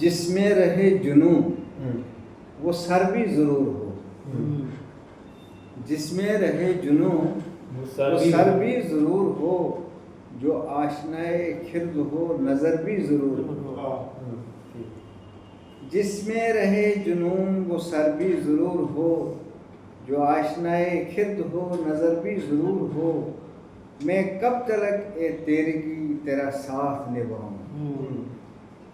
جس میں رہے جنوں وہ سر بھی ضرور ہو. جس میں رہے جنوں وہ سر بھی ضرور ہو. جو آشنائے خرد ہو نظر بھی ضرور ہو. جس میں رہے جنون وہ سر بھی ضرور ہو. جو آشنائے خرد ہو نظر بھی ضرور ہو. میں کب تلک اے تیرگی تیرا ساتھ نبھاؤں.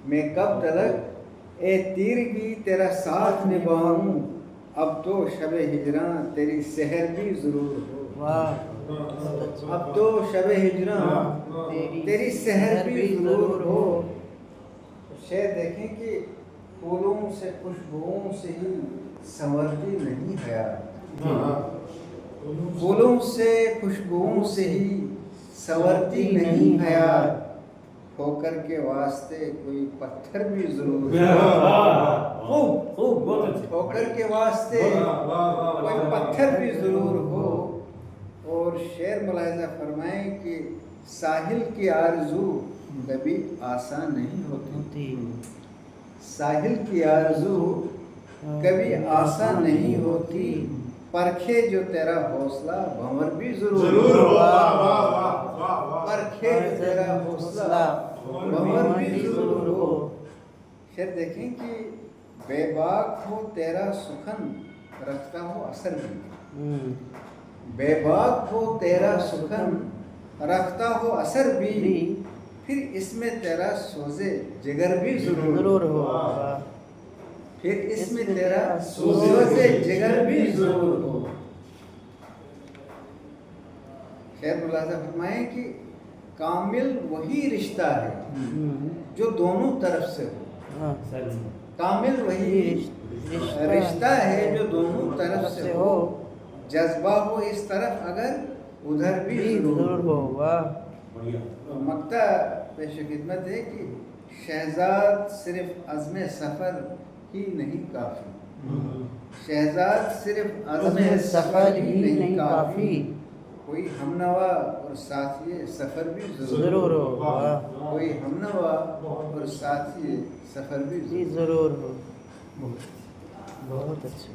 میں کب تلک اے تیرگی تیرا ساتھ نبھاؤں. اب تو شب ہجراں تیری سحر بھی ضرور ہو. اب تو شب ہجراں تیری سحر بھی ضرور ہو. شعر دیکھیں کہ پھولوں سے خوشبوؤں سے ہی سنورتی نہیں حیات. پھولوں سے خوشبوؤں سے ہی سنورتی نہیں حیات. ٹھوکر کے واسطے کوئی پتھر بھی ضرور ہو. ٹھوکر کے واسطے کوئی پتھر بھی ضرور ہو. اور شعر ملاحظہ فرمائیں کہ ساحل کی آرزو کبھی آسان نہیں ہوتی. ساحل کی آرزو کبھی آسان نہیں ہوتی. پرکھے جو تیرا حوصلہ بھنور بھی ضرور ہو. پرکھے جو تیرا حوصلہ بھنور بھی ضرور ہو. پھر دیکھیں کہ بے باک ہو تیرا سخن رکھتا ہو اثر بھی. بے باک ہو تیرا سخن رکھتا ہو اثر بھی. پھر اس میں تیرا سوزے جگر بھی ضرور ہو. پھر اس میں تیرا سوزے جگر بھی ضرور ہو. خیر ملاحظہ فرمائیں کہ کامل وہی رشتہ ہے جو دونوں طرف سے ہو. کامل وہی رشتہ ہے جو دونوں طرف سے ہو. جذبہ ہو اس طرف اگر ادھر بھی ضرور ہو. مقطع پیش خدمت ہے کہ شہزاد صرف عزم سفر ہی نہیں کافی. شہزاد صرف عزم سفر ہی نہیں کافی. کوئی ہمنوا اور ساتھی سفر بھی ضرور ہو. کوئی ہمنوا اور ساتھی سفر بھی ضرور ہو. بہت اچھا.